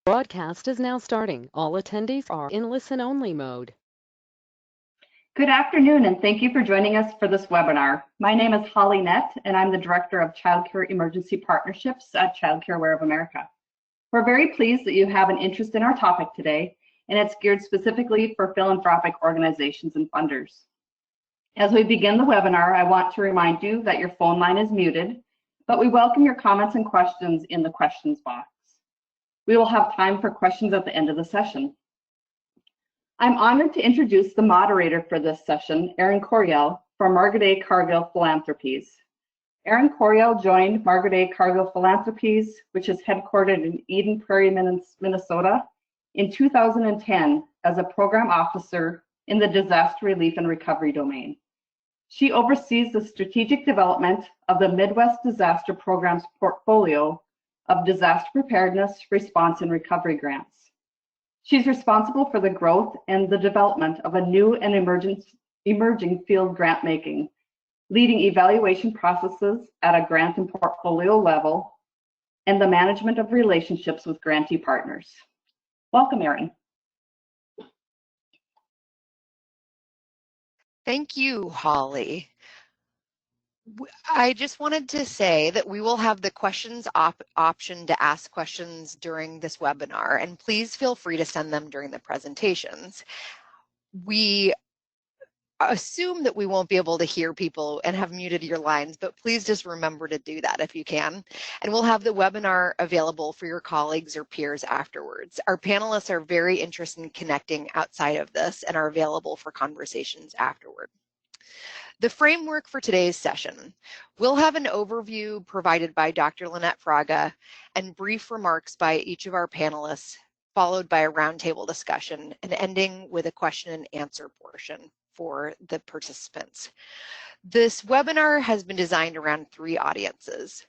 Broadcast is now starting. All attendees are in listen-only mode. Good afternoon, and thank you for joining us for this webinar. My name is Holly Nett, and I'm the Director of Childcare Emergency Partnerships at Childcare Aware of America. We're very pleased that you have an interest in our topic today, and it's geared specifically for philanthropic organizations and funders. As we begin the webinar, I want to remind you that your phone line is muted, but we welcome your comments and questions in the questions box. We will have time for questions at the end of the session. I'm honored to introduce the moderator for this session, Erin Coryell from Margaret A. Cargill Philanthropies. Erin Coryell joined Margaret A. Cargill Philanthropies, which is headquartered in Eden Prairie, Minnesota, in 2010 as a program officer in the disaster relief and recovery domain. She oversees the strategic development of the Midwest Disaster Program's portfolio of disaster preparedness, response, and recovery grants. She's responsible for the growth and the development of a new and emerging field grant making, leading evaluation processes at a grant and portfolio level, and the management of relationships with grantee partners. Welcome, Erin. Thank you, Holly. I just wanted to say that we will have the questions option to ask questions during this webinar, and please feel free to send them during the presentations. We assume that we won't be able to hear people and have muted your lines, but please just remember to do that if you can. And we'll have the webinar available for your colleagues or peers afterwards. Our panelists are very interested in connecting outside of this and are available for conversations afterward. The framework for today's session, we'll have an overview provided by Dr. Lynette Fraga and brief remarks by each of our panelists, followed by a roundtable discussion and ending with a question and answer portion for the participants. This webinar has been designed around three audiences.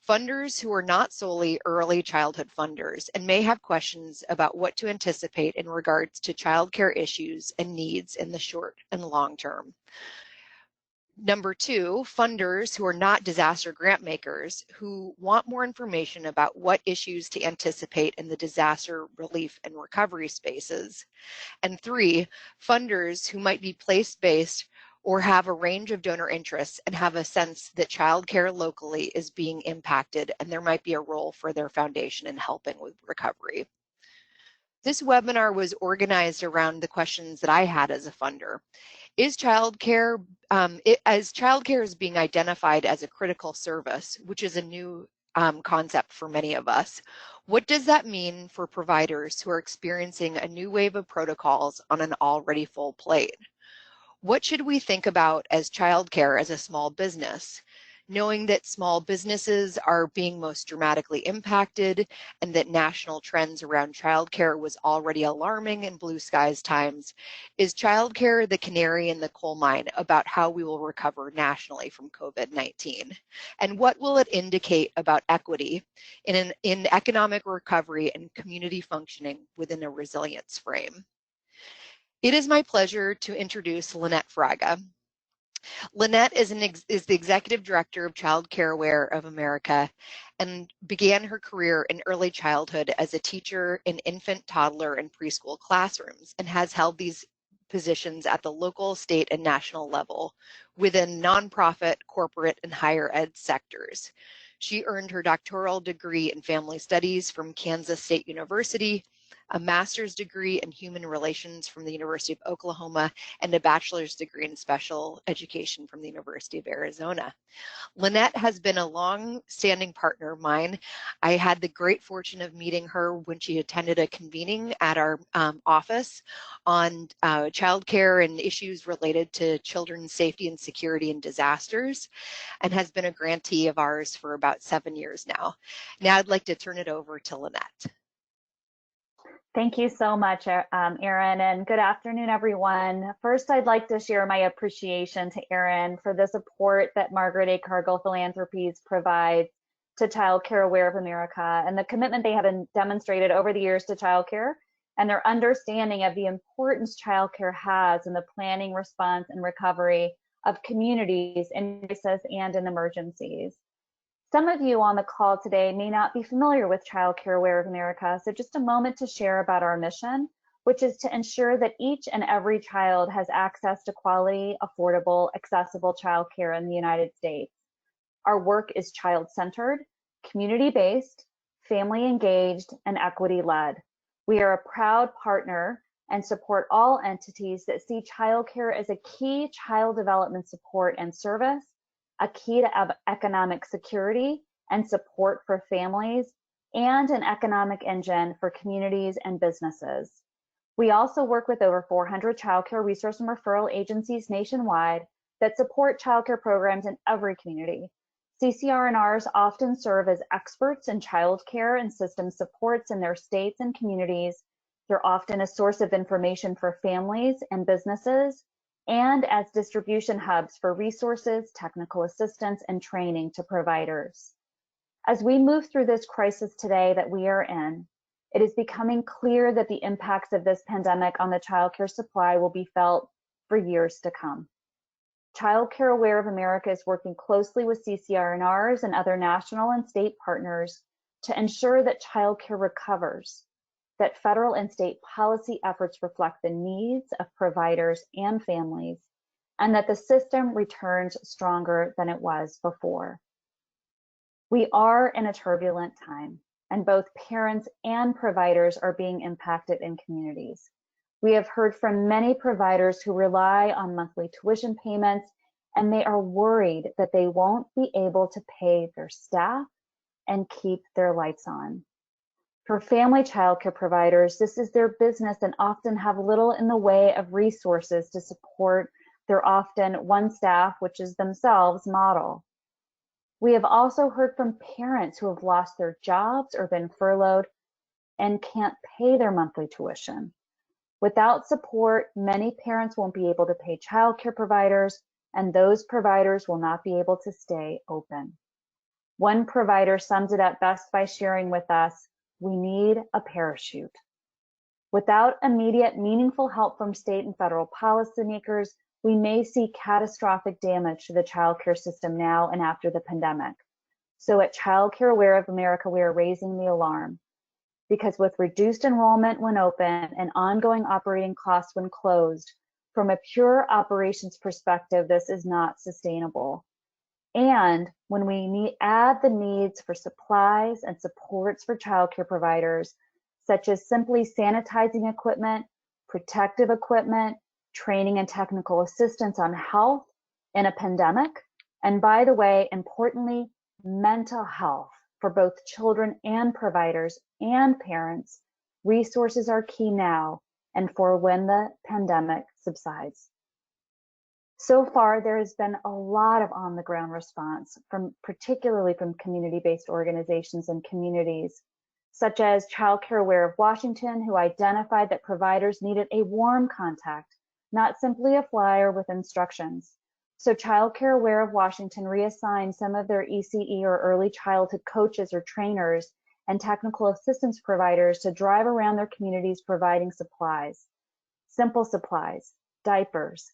Funders who are not solely early childhood funders and may have questions about what to anticipate in regards to childcare issues and needs in the short and long term. Number two, funders who are not disaster grant makers who want more information about what issues to anticipate in the disaster relief and recovery spaces. And three, funders who might be place-based or have a range of donor interests and have a sense that childcare locally is being impacted and there might be a role for their foundation in helping with recovery. This webinar was organized around the questions that I had as a funder. Is childcare, as childcare is being identified as a critical service, which is a new concept for many of us, what does that mean for providers who are experiencing a new wave of protocols on an already full plate? What should we think about as childcare as a small business? Knowing that small businesses are being most dramatically impacted and that national trends around childcare was already alarming in blue skies times, is childcare the canary in the coal mine about how we will recover nationally from COVID-19? And what will it indicate about equity in economic recovery and community functioning within a resilience frame? It is my pleasure to introduce Lynette Fraga. Lynette is the Executive Director of Childcare Aware of America and began her career in early childhood as a teacher in infant, toddler, and preschool classrooms and has held these positions at the local, state, and national level within nonprofit, corporate, and higher ed sectors. She earned her doctoral degree in family studies from Kansas State University, a master's degree in human relations from the University of Oklahoma, and a bachelor's degree in special education from the University of Arizona. Lynette has been a long-standing partner of mine. I had the great fortune of meeting her when she attended a convening at our office on childcare and issues related to children's safety and security in disasters, and has been a grantee of ours for about 7 years now. Now I'd like to turn it over to Lynette. Thank you so much, Erin, and good afternoon, everyone. First, I'd like to share my appreciation to Erin for the support that Margaret A. Cargill Philanthropies provides to Childcare Aware of America and the commitment they have demonstrated over the years to childcare and their understanding of the importance childcare has in the planning, response, and recovery of communities in crisis and in emergencies. Some of you on the call today may not be familiar with Child Care Aware of America, so just a moment to share about our mission, which is to ensure that each and every child has access to quality, affordable, accessible child care in the United States. Our work is child-centered, community-based, family-engaged, and equity-led. We are a proud partner and support all entities that see childcare as a key child development support and service, a key to economic security and support for families, and an economic engine for communities and businesses. We also work with over 400 childcare resource and referral agencies nationwide that support childcare programs in every community. CCR&Rs often serve as experts in childcare and system supports in their states and communities. They're often a source of information for families and businesses, and as distribution hubs for resources, technical assistance, and training to providers. As we move through this crisis today that we are in, it is becoming clear that the impacts of this pandemic on the childcare supply will be felt for years to come. Child Care Aware of America is working closely with CCR&Rs and other national and state partners to ensure that childcare recovers, that federal and state policy efforts reflect the needs of providers and families, and that the system returns stronger than it was before. We are in a turbulent time, and both parents and providers are being impacted in communities. We have heard from many providers who rely on monthly tuition payments, and they are worried that they won't be able to pay their staff and keep their lights on. For family childcare providers, this is their business and often have little in the way of resources to support their often one staff, which is themselves, model. We have also heard from parents who have lost their jobs or been furloughed and can't pay their monthly tuition. Without support, many parents won't be able to pay childcare providers, and those providers will not be able to stay open. One provider sums it up best by sharing with us, "We need a parachute." Without immediate, meaningful help from state and federal policymakers, we may see catastrophic damage to the childcare system now and after the pandemic. So at Child Care Aware of America, we are raising the alarm, because with reduced enrollment when open and ongoing operating costs when closed, from a pure operations perspective, this is not sustainable. And when we add the needs for supplies and supports for childcare providers, such as simply sanitizing equipment, protective equipment, training and technical assistance on health in a pandemic, and by the way, importantly, mental health for both children and providers and parents, resources are key now and for when the pandemic subsides. So far, there has been a lot of on-the-ground response, particularly from community-based organizations and communities, such as Child Care Aware of Washington, who identified that providers needed a warm contact, not simply a flyer with instructions. So Child Care Aware of Washington reassigned some of their ECE or early childhood coaches or trainers and technical assistance providers to drive around their communities providing supplies, simple supplies, diapers,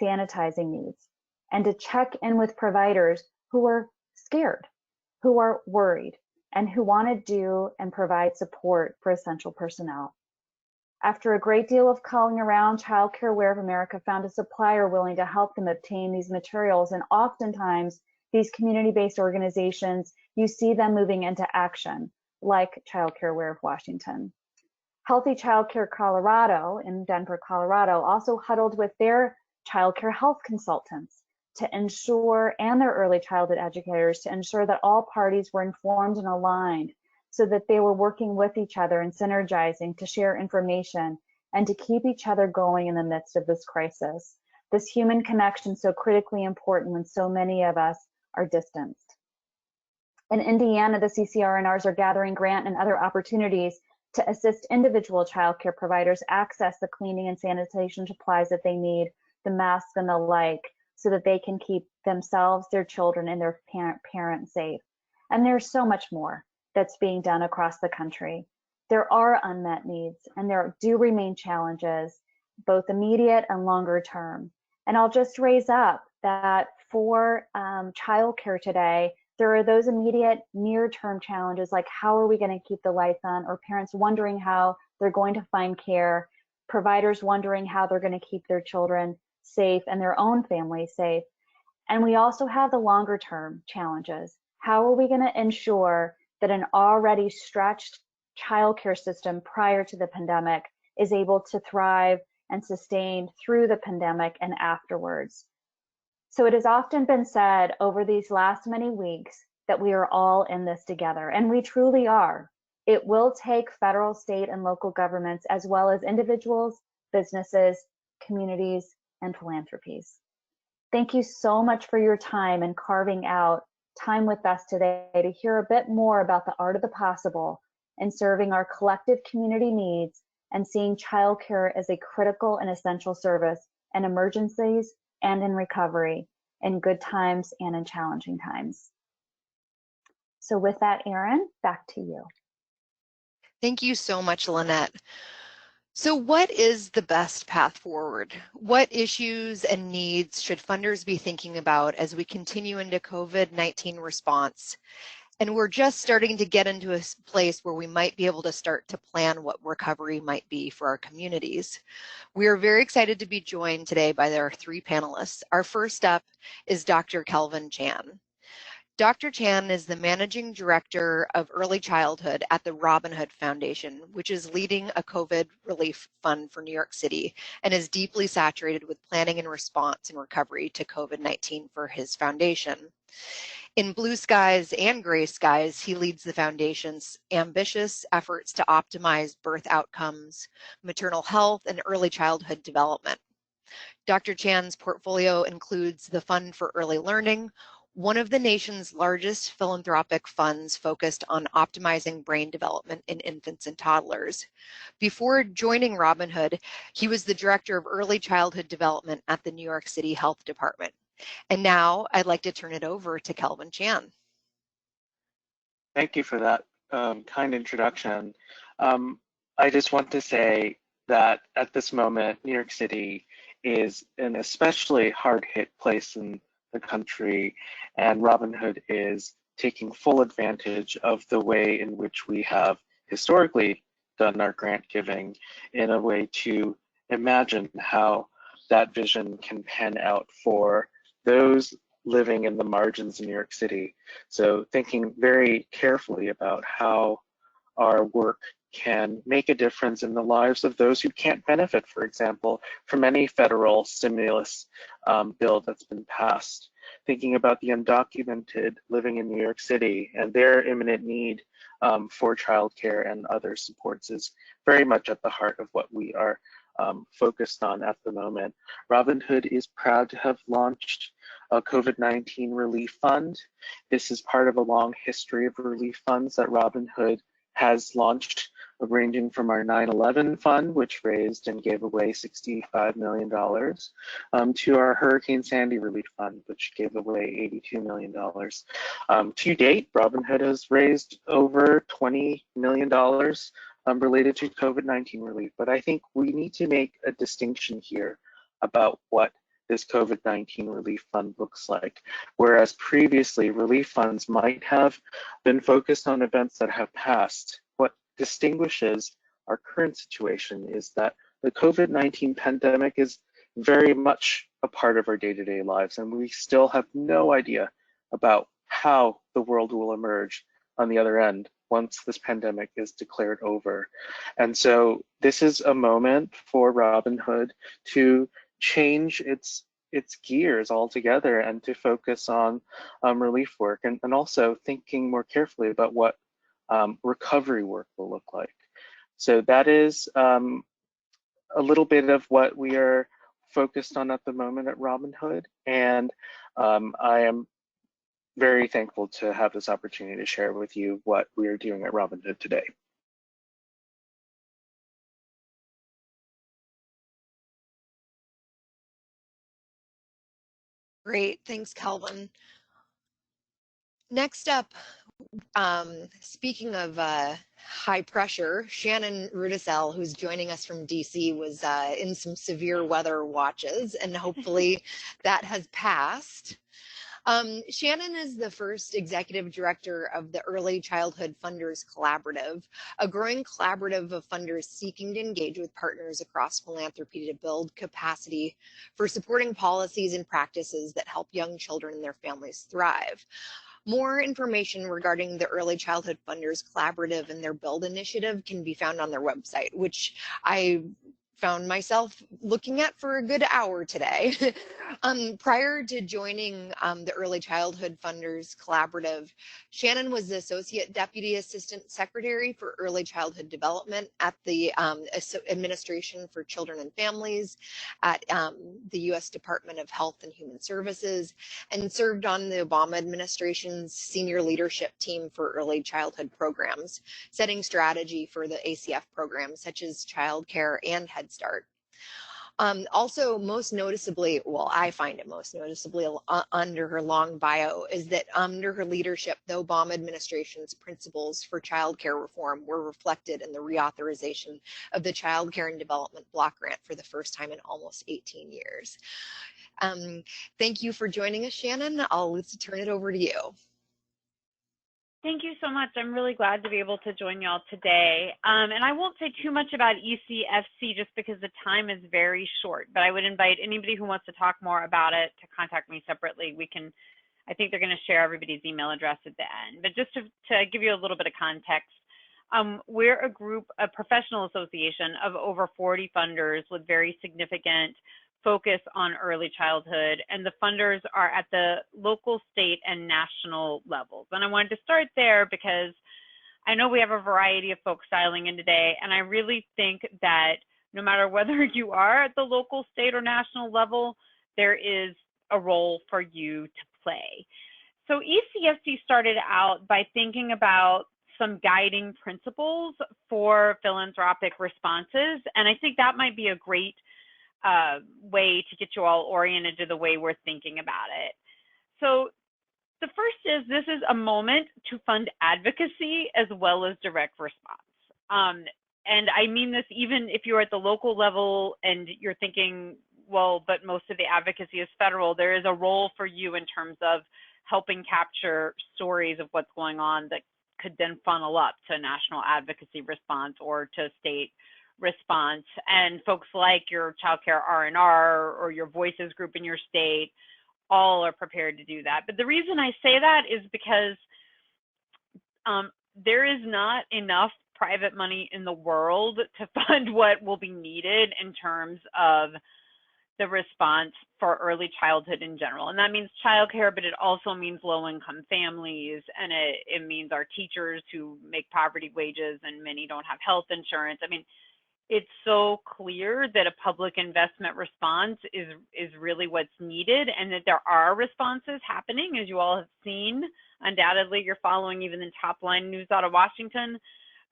sanitizing needs, and to check in with providers who are scared, who are worried, and who want to do and provide support for essential personnel. After a great deal of calling around, Child Care Aware of America found a supplier willing to help them obtain these materials, and oftentimes these community-based organizations, you see them moving into action, like Child Care Aware of Washington. Healthy Child Care Colorado in Denver, Colorado also huddled with their child care health consultants to ensure, and their early childhood educators, to ensure that all parties were informed and aligned so that they were working with each other and synergizing to share information and to keep each other going in the midst of this crisis. This human connection so critically important when so many of us are distanced. In Indiana, the CCR&Rs are gathering grant and other opportunities to assist individual childcare providers access the cleaning and sanitation supplies that they need, the masks and the like, so that they can keep themselves, their children, and their parents safe. And there's so much more that's being done across the country. There are unmet needs, and there do remain challenges, both immediate and longer term. And I'll just raise up that for childcare today, There are those immediate near-term challenges like how are we going to keep the lights on, or parents wondering how they're going to find care, providers wondering how they're going to keep their children safe and their own family safe. And we also have the longer term challenges. How are we going to ensure that an already stretched childcare system prior to the pandemic is able to thrive and sustain through the pandemic and afterwards? So it has often been said over these last many weeks that we are all in this together, and we truly are. It will take federal, state, and local governments, as well as individuals, businesses, communities, and philanthropies. Thank you so much for your time and carving out time with us today to hear a bit more about the art of the possible and serving our collective community needs and seeing childcare as a critical and essential service in emergencies and in recovery, in good times and in challenging times. So with that, Erin, back to you. Thank you so much, Lynette. So what is the best path forward? What issues and needs should funders be thinking about as we continue into COVID-19 response? And we're just starting to get into a place where we might be able to start to plan what recovery might be for our communities. We are very excited to be joined today by our three panelists. Our first up is Dr. Kelvin Chan. Dr. Chan is the Managing Director of Early Childhood at the Robin Hood Foundation, which is leading a COVID relief fund for New York City and is deeply saturated with planning and response and recovery to COVID-19 for his foundation. In blue skies and gray skies, he leads the foundation's ambitious efforts to optimize birth outcomes, maternal health, and early childhood development. Dr. Chan's portfolio includes the Fund for Early Learning, one of the nation's largest philanthropic funds focused on optimizing brain development in infants and toddlers. Before joining Robin Hood, he was the Director of Early Childhood Development at the New York City Health Department. And now I'd like to turn it over to Kelvin Chan. Thank you for that kind introduction. I just want to say that at this moment, New York City is an especially hard-hit place in the country, and Robin Hood is taking full advantage of the way in which we have historically done our grant giving in a way to imagine how that vision can pan out for those living in the margins in New York City. So thinking very carefully about how our work can make a difference in the lives of those who can't benefit, for example, from any federal stimulus bill that's been passed. Thinking about the undocumented living in New York City and their imminent need for childcare and other supports is very much at the heart of what we are focused on at the moment. Robin Hood is proud to have launched a COVID-19 relief fund. This is part of a long history of relief funds that Robin Hood has launched, ranging from our 9/11 fund, which raised and gave away $65 million, to our Hurricane Sandy relief fund, which gave away $82 million. To date, Robin Hood has raised over $20 million related to COVID-19 relief. But I think we need to make a distinction here about what this COVID-19 relief fund looks like. Whereas previously, relief funds might have been focused on events that have passed, what distinguishes our current situation is that the COVID-19 pandemic is very much a part of our day-to-day lives, and we still have no idea about how the world will emerge on the other end once this pandemic is declared over. And so this is a moment for Robin Hood to change its gears altogether and to focus on relief work and also thinking more carefully about what recovery work will look like. So that is a little bit of what we are focused on at the moment at Robin Hood, and I am very thankful to have this opportunity to share with you what we are doing at Robin Hood today. Great, thanks, Kelvin. Next up, speaking of high pressure, Shannon Rudisell, who's joining us from DC, was in some severe weather watches, and hopefully that has passed. Shannon is the first executive director of the Early Childhood Funders Collaborative, a growing collaborative of funders seeking to engage with partners across philanthropy to build capacity for supporting policies and practices that help young children and their families thrive. More information regarding the Early Childhood Funders Collaborative and their Build initiative can be found on their website, which I found myself looking at for a good hour today. Prior to joining the Early Childhood Funders Collaborative, Shannon was the Associate Deputy Assistant Secretary for Early Childhood Development at the Administration for Children and Families at the U.S. Department of Health and Human Services, and served on the Obama administration's senior leadership team for early childhood programs, setting strategy for the ACF programs such as child care and Head Start. Also, most noticeably, well, I find it most noticeably under her long bio, is that under her leadership, the Obama administration's principles for child care reform were reflected in the reauthorization of the Child Care and Development Block Grant for the first time in almost 18 years. Thank you for joining us, Shannon. I'll turn it over to you. Thank you so much. I'm really glad to be able to join y'all today. And I won't say too much about ECFC just because the time is very short, but I would invite anybody who wants to talk more about it to contact me separately. I think they're going to share everybody's email address at the end. But just to give you a little bit of context, we're a professional association of over 40 funders with very significant focus on early childhood, and the funders are at the local, state, and national levels. And I wanted to start there because I know we have a variety of folks dialing in today, and I really think that no matter whether you are at the local, state, or national level, there is a role for you to play. So ECFC started out by thinking about some guiding principles for philanthropic responses, and I think that might be a great way to get you all oriented to the way we're thinking about it. So the first is, this is a moment to fund advocacy as well as direct response. And I mean this even if you're at the local level and you're thinking, well, but most of the advocacy is federal, there is a role for you in terms of helping capture stories of what's going on that could then funnel up to national advocacy response or to state response, and folks like your child care R&R or your voices group in your state all are prepared to do that. But the reason I say that is because there is not enough private money in the world to fund what will be needed in terms of the response for early childhood in general. And that means childcare, but it also means low-income families, and it means our teachers who make poverty wages, and many don't have health insurance. I mean, it's so clear that a public investment response is really what's needed, and that there are responses happening, as you all have seen. Undoubtedly, you're following even the top line news out of Washington,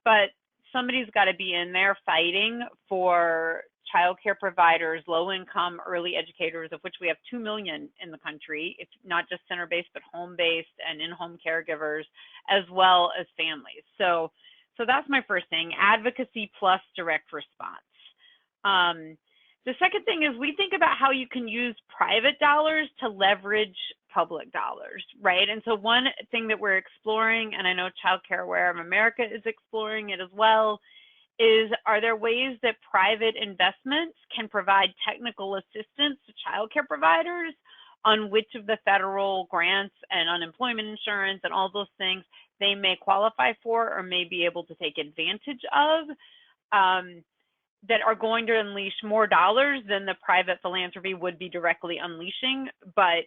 but somebody's got to be in there fighting for childcare providers, low-income early educators, of which we have 2 million in the country, if not just center-based, but home-based and in-home caregivers, as well as families. So that's my first thing, advocacy plus direct response. The second thing is, we think about how you can use private dollars to leverage public dollars, right? And so one thing that we're exploring, and I know Child Care Aware of America is exploring it as well, is, are there ways that private investments can provide technical assistance to childcare providers on which of the federal grants and unemployment insurance and all those things they may qualify for or may be able to take advantage of, that are going to unleash more dollars than the private philanthropy would be directly unleashing, but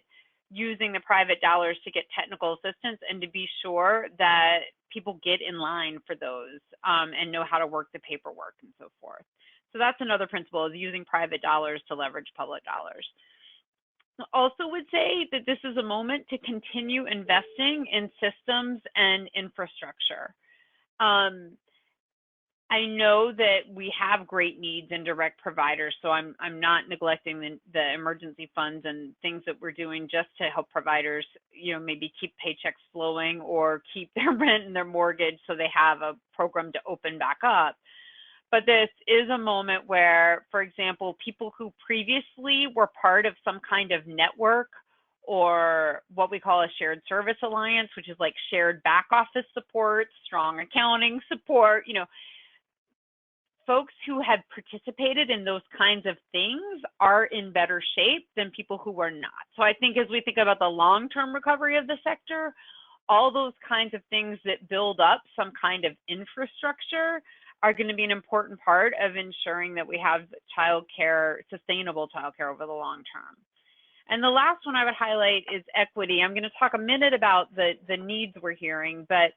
using the private dollars to get technical assistance and to be sure that people get in line for those and know how to work the paperwork and so forth. So that's another principle, is using private dollars to leverage public dollars. I also would say that this is a moment to continue investing in systems and infrastructure. I know that we have great needs in direct providers, so I'm not neglecting the emergency funds and things that we're doing just to help providers, maybe keep paychecks flowing or keep their rent and their mortgage so they have a program to open back up. But this is a moment where, for example, people who previously were part of some kind of network or what we call a shared service alliance, which is like shared back office support, strong accounting support, folks who have participated in those kinds of things are in better shape than people who are not. So I think as we think about the long-term recovery of the sector, all those kinds of things that build up some kind of infrastructure are going to be an important part of ensuring that we have childcare, sustainable childcare over the long term. And the last one I would highlight is equity. I'm going to talk a minute about the needs we're hearing, but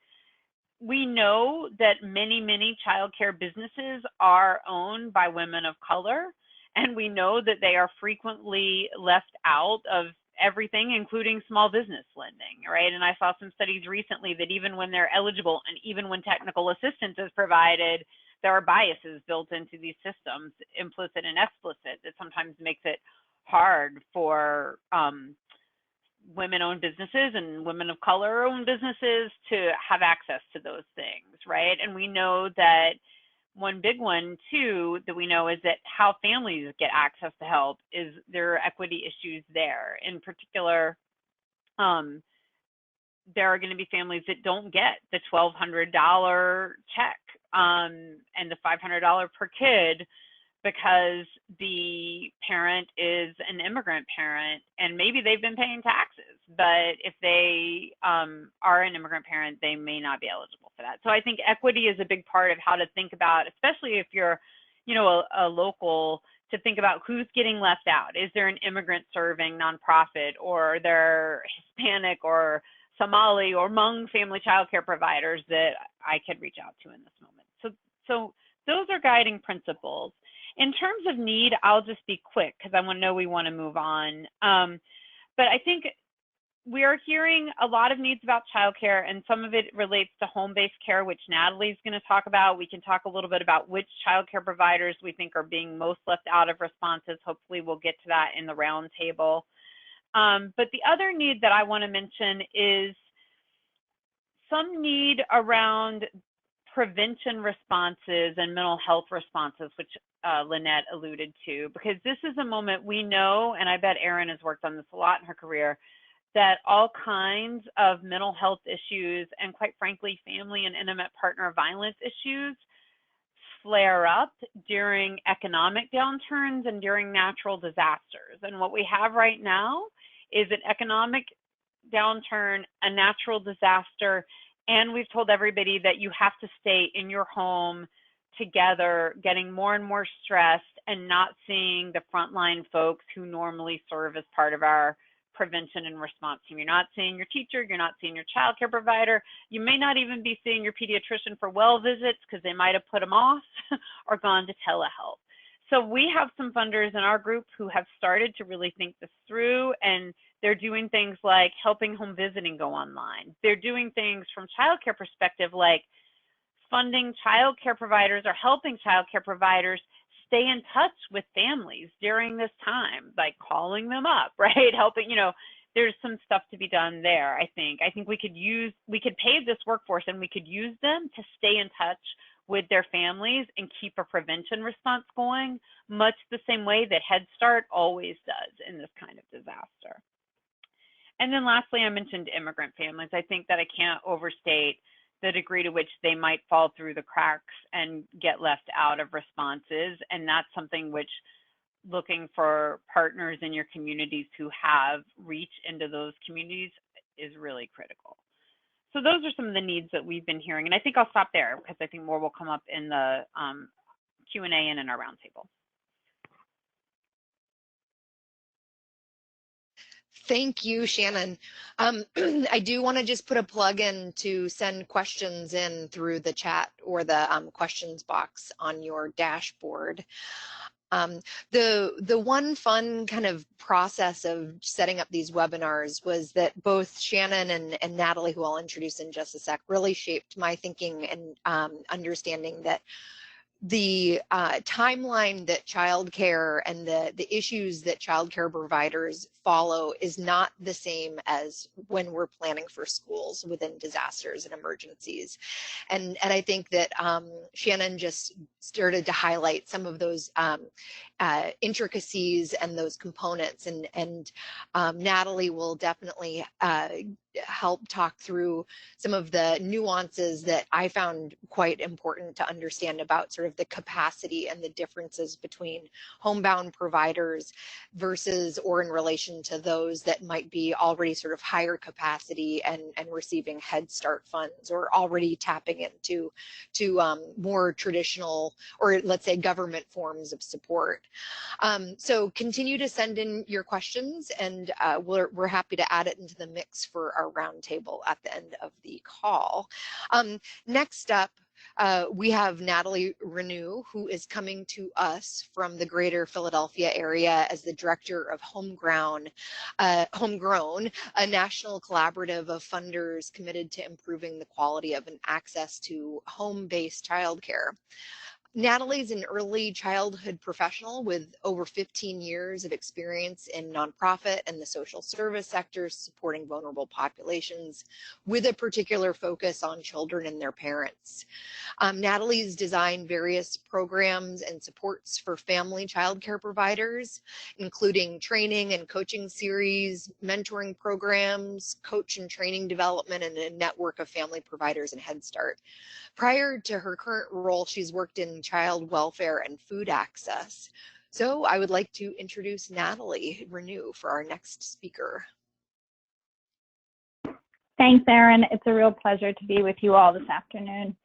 we know that many childcare businesses are owned by women of color, and we know that they are frequently left out of everything, including small business lending, right? And I saw some studies recently that even when they're eligible and even when technical assistance is provided, there are biases built into these systems, implicit and explicit, that sometimes makes it hard for women-owned businesses and women of color-owned businesses to have access to those things, right? And we know that one big one, too, that we know is that how families get access to help is there are equity issues there. In particular, there are going to be families that don't get the $1,200 check and the $500 per kid because the parent is an immigrant parent and maybe they've been paying taxes, but if they are an immigrant parent, they may not be eligible for that. So I think equity is a big part of how to think about, especially if you're, a local, to think about who's getting left out. Is there an immigrant serving nonprofit, or are there Hispanic or Somali or Hmong family childcare providers that I could reach out to in this moment? So those are guiding principles. In terms of need, I'll just be quick because I know we want to move on. But I think we are hearing a lot of needs about childcare, and some of it relates to home-based care, which Natalie's going to talk about. We can talk a little bit about which childcare providers we think are being most left out of responses. Hopefully we'll get to that in the roundtable. But the other need that I want to mention is some need around prevention responses and mental health responses, which Lynette alluded to, because this is a moment we know, and I bet Erin has worked on this a lot in her career, that all kinds of mental health issues and, quite frankly, family and intimate partner violence issues flare up during economic downturns and during natural disasters. And what we have right now is an economic downturn, a natural disaster, and we've told everybody that you have to stay in your home together, getting more and more stressed and not seeing the frontline folks who normally serve as part of our prevention and response team. You're not seeing your teacher, you're not seeing your childcare provider, you may not even be seeing your pediatrician for well visits because they might have put them off or gone to telehealth. So we have some funders in our group who have started to really think this through, and they're doing things like helping home visiting go online. They're doing things from childcare perspective like funding childcare providers or helping childcare providers stay in touch with families during this time, like calling them up, right? Helping, there's some stuff to be done there, I think. I think we could pay this workforce and we could use them to stay in touch with their families and keep a prevention response going, much the same way that Head Start always does in this kind of disaster. And then lastly, I mentioned immigrant families. I think that I can't overstate the degree to which they might fall through the cracks and get left out of responses. And that's something which looking for partners in your communities who have reach into those communities is really critical. So those are some of the needs that we've been hearing. And I think I'll stop there because I think more will come up in the Q&A and in our roundtable. Thank you, Shannon. I do want to just put a plug in to send questions in through the chat or the questions box on your dashboard. The one fun kind of process of setting up these webinars was that both Shannon and Natalie, who I'll introduce in just a sec, really shaped my thinking and understanding that the timeline that childcare and the issues that childcare providers follow is not the same as when we're planning for schools within disasters and emergencies. And I think that Shannon just started to highlight some of those intricacies and those components, and Natalie will definitely help talk through some of the nuances that I found quite important to understand about sort of the capacity and the differences between homebound providers versus or in relation to those that might be already sort of higher capacity and receiving Head Start funds or already tapping into more traditional, or let's say government forms of support. So continue to send in your questions, and we're happy to add it into the mix for our roundtable at the end of the call. Next up, we have Natalie Renew, who is coming to us from the greater Philadelphia area as the director of Homegrown, a national collaborative of funders committed to improving the quality of and access to home-based childcare. Natalie's an early childhood professional with over 15 years of experience in nonprofit and the social service sectors supporting vulnerable populations with a particular focus on children and their parents. Natalie's designed various programs and supports for family childcare providers, including training and coaching series, mentoring programs, coach and training development, and a network of family providers and Head Start. Prior to her current role, she's worked in child welfare and food access. So I would like to introduce Natalie Renew for our next speaker. Thanks, Erin. It's a real pleasure to be with you all this afternoon.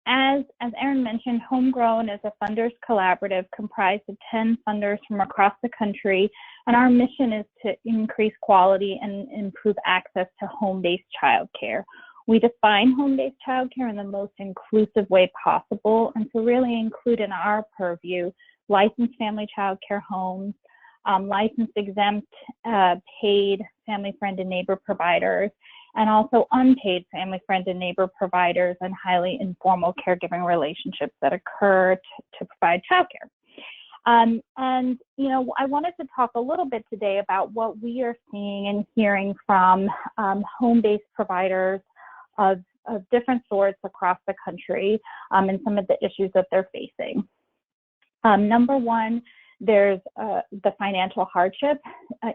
As Erin mentioned, Homegrown is a funders collaborative comprised of 10 funders from across the country, and our mission is to increase quality and improve access to home-based childcare. We define home-based childcare in the most inclusive way possible, and to really include in our purview licensed family childcare homes, licensed exempt paid family friend and neighbor providers, and also unpaid family friend and neighbor providers and highly informal caregiving relationships that occur to provide childcare. And you know, I wanted to talk a little bit today about what we are seeing and hearing from home-based providers of different sorts across the country, and some of the issues that they're facing. Number one, there's the financial hardship.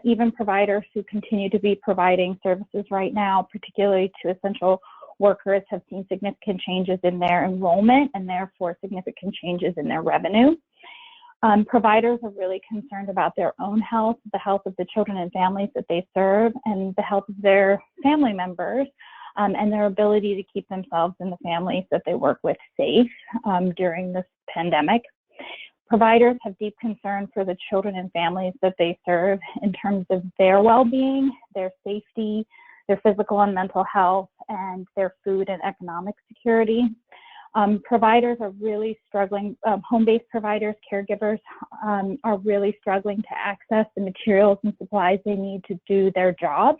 Even providers who continue to be providing services right now, particularly to essential workers, have seen significant changes in their enrollment and therefore significant changes in their revenue. Providers are really concerned about their own health, the health of the children and families that they serve, and the health of their family members, and their ability to keep themselves and the families that they work with safe during this pandemic. Providers have deep concern for the children and families that they serve in terms of their well-being, their safety, their physical and mental health, and their food and economic security. Providers are really struggling, home-based providers, caregivers are really struggling to access the materials and supplies they need to do their jobs.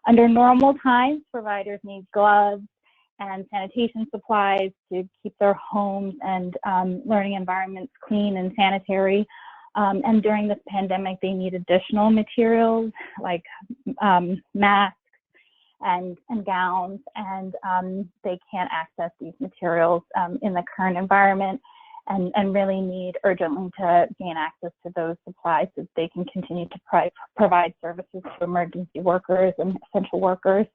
Under normal times, providers need gloves and sanitation supplies to keep their homes and learning environments clean and sanitary. And during this pandemic, they need additional materials like masks and gowns, and they can't access these materials in the current environment, and really need urgently to gain access to those supplies so that they can continue to provide services to emergency workers and essential workers.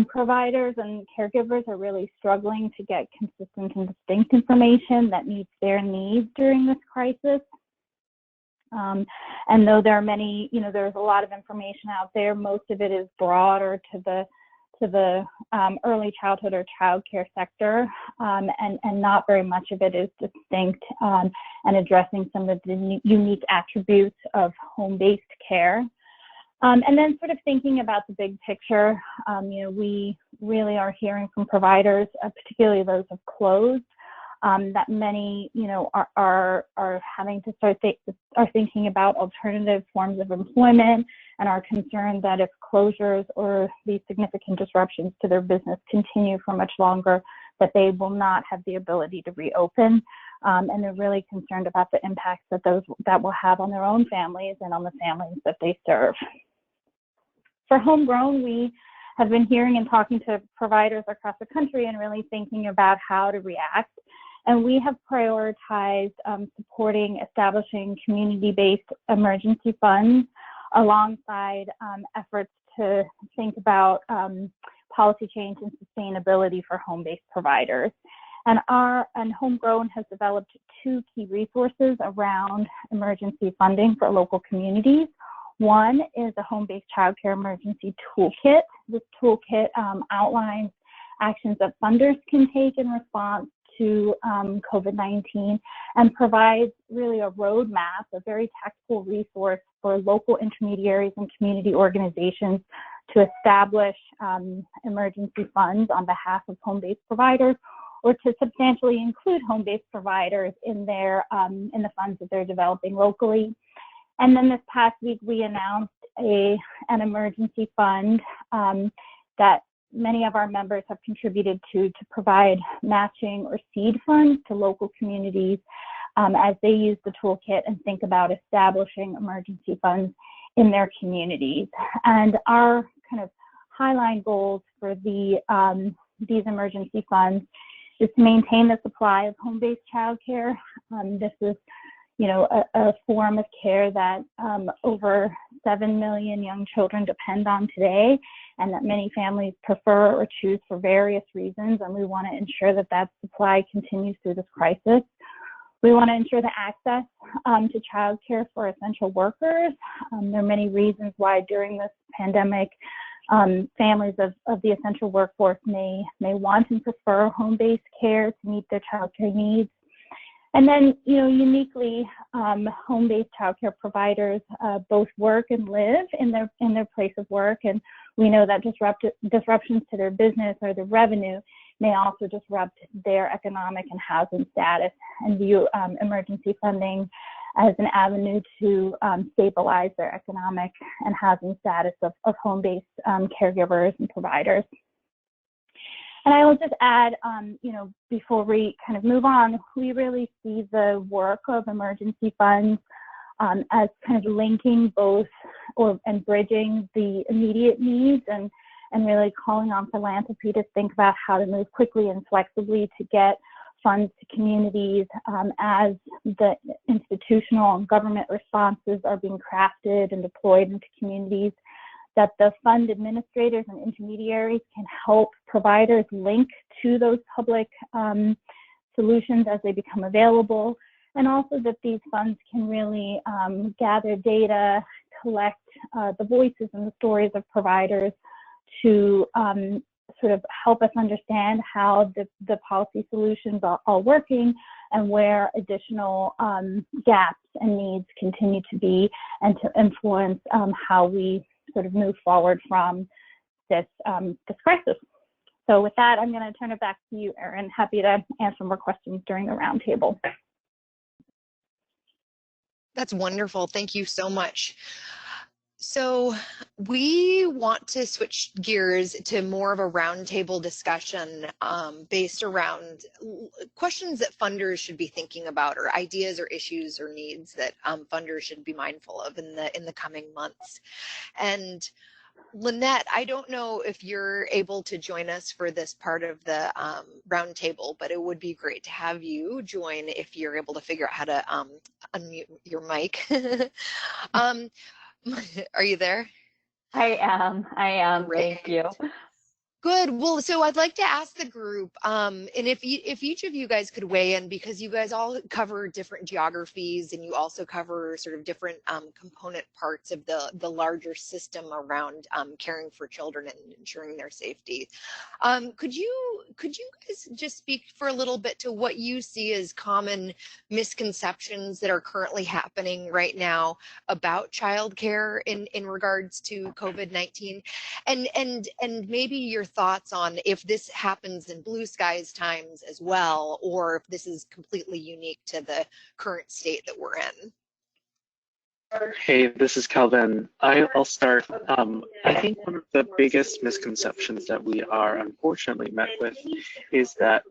Providers and caregivers are really struggling to get consistent and distinct information that meets their needs during this crisis. And though there are many, you know, there's a lot of information out there, most of it is broader to the early childhood or child care sector, and not very much of it is distinct and addressing some of the unique attributes of home-based care. And then sort of thinking about the big picture, you know, we really are hearing from providers, particularly those who have closed, that many, you know, are having to start are thinking about alternative forms of employment, and are concerned that if closures or these significant disruptions to their business continue for much longer, that they will not have the ability to reopen. And they're really concerned about the impacts that will have on their own families and on the families that they serve. For homegrown, we have been hearing and talking to providers across the country and really thinking about how to react. And we have prioritized supporting establishing community-based emergency funds alongside efforts to think about policy change and sustainability for home-based providers. And Homegrown has developed 2 key resources around emergency funding for local communities. One is a home-based childcare emergency toolkit. This toolkit outlines actions that funders can take in response to COVID-19 and provides really a roadmap, a very tactical resource for local intermediaries and community organizations to establish emergency funds on behalf of home-based providers, or to substantially include home-based providers in the funds that they're developing locally. And then this past week, we announced an emergency fund that many of our members have contributed to provide matching or seed funds to local communities as they use the toolkit and think about establishing emergency funds in their communities. And our kind of highline goals for these emergency funds is to maintain the supply of home-based childcare. This is a form of care that over 7 million young children depend on today, and that many families prefer or choose for various reasons, and we want to ensure that that supply continues through this crisis. We want to ensure the access to childcare for essential workers. There are many reasons why during this pandemic, families of the essential workforce may want and prefer home-based care to meet their childcare needs. And then, uniquely, home-based childcare providers both work and live in their place of work, and we know that disruptions to their business or their revenue may also disrupt their economic and housing status, and view emergency funding as an avenue to stabilize their economic and housing status of home-based caregivers and providers. And I will just add, before we kind of move on, we really see the work of emergency funds as kind of linking both and bridging the immediate needs and really calling on philanthropy to think about how to move quickly and flexibly to get funds to communities as the institutional and government responses are being crafted and deployed into communities, that the fund administrators and intermediaries can help providers link to those public solutions as they become available, and also that these funds can really gather data, collect the voices and the stories of providers to sort of help us understand how the policy solutions are working and where additional gaps and needs continue to be, and to influence how we sort of move forward from this crisis. So with that, I'm going to turn it back to you, Erin. Happy to answer more questions during the roundtable. That's wonderful. Thank you so much. So we want to switch gears to more of a roundtable discussion based around questions that funders should be thinking about, or ideas or issues or needs that funders should be mindful of in the coming months. And Lynette, I don't know if you're able to join us for this part of the roundtable, but it would be great to have you join if you're able to figure out how to unmute your mic. Are you there? I am. Great. Thank you. Good. Well, so I'd like to ask the group, and if each of you guys could weigh in, because you guys all cover different geographies and you also cover sort of different component parts of the larger system around caring for children and ensuring their safety. Could you guys just speak for a little bit to what you see as common misconceptions that are currently happening right now about childcare in regards to COVID-19, and maybe your thoughts on if this happens in blue skies times as well, or if this is completely unique to the current state that we're in? Hey, this is Calvin. I'll start. I think one of the biggest misconceptions that we are unfortunately met with is that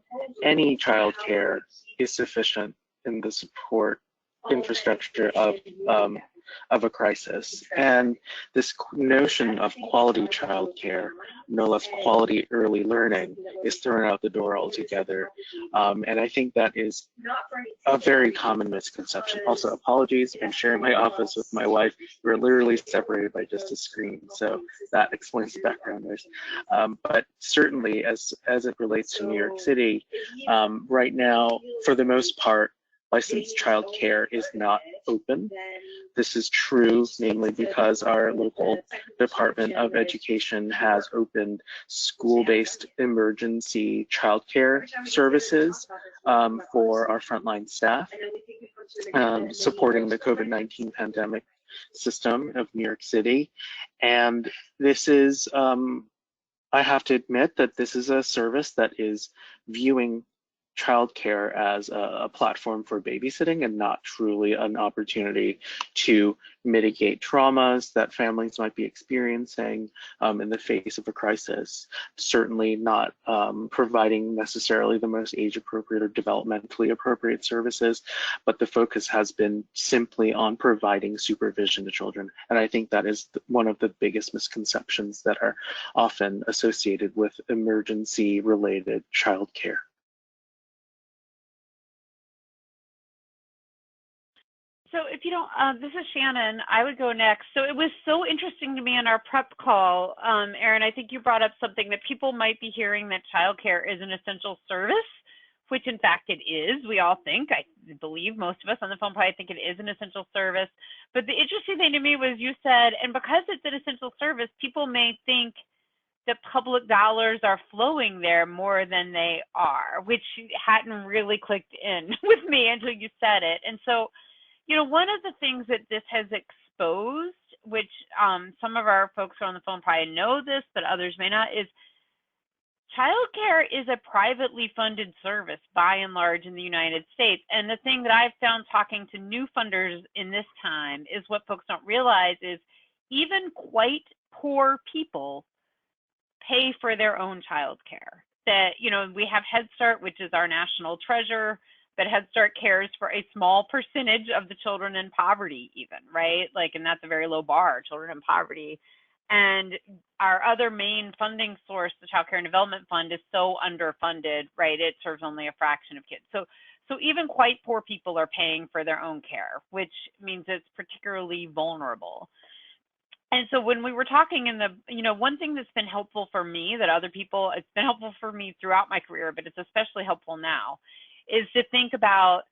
any childcare is sufficient in the support infrastructure of a crisis. And this notion of quality childcare, no less quality early learning, is thrown out the door altogether. And I think that is a very common misconception. Also, apologies, I'm sharing my office with my wife. We're literally separated by just a screen, so that explains the background noise. But certainly, as it relates to New York City, right now, for the most part, licensed childcare is not open. This is true, namely because our local Department of Education has opened school-based emergency childcare services for our frontline staff, supporting the COVID-19 pandemic system of New York City. And this is, I have to admit that this is a service that is viewing childcare as a platform for babysitting and not truly an opportunity to mitigate traumas that families might be experiencing in the face of a crisis. Certainly not providing necessarily the most age-appropriate or developmentally appropriate services, but the focus has been simply on providing supervision to children. And I think that is one of the biggest misconceptions that are often associated with emergency-related childcare. So if you don't, this is Shannon, I would go next. So it was so interesting to me in our prep call, Erin, I think you brought up something that people might be hearing, that childcare is an essential service, which in fact it is. We all think, I believe most of us on the phone probably think it is an essential service. But the interesting thing to me was you said, and because it's an essential service, people may think that public dollars are flowing there more than they are, which hadn't really clicked in with me until you said it. And so, you know, one of the things that this has exposed, which some of our folks on the phone probably know this, but others may not, is childcare is a privately funded service by and large in the United States. And the thing that I've found talking to new funders in this time is what folks don't realize is even quite poor people pay for their own childcare. That, you know, we have Head Start, which is our national treasure, but Head Start cares for a small percentage of the children in poverty even, right? Like, and that's a very low bar, children in poverty. And our other main funding source, the Child Care and Development Fund, is so underfunded, right? It serves only a fraction of kids. So even quite poor people are paying for their own care, which means it's particularly vulnerable. And so when we were talking in the, you know, one thing that's been helpful for me that other people, it's been helpful for me throughout my career, but it's especially helpful now, is to think about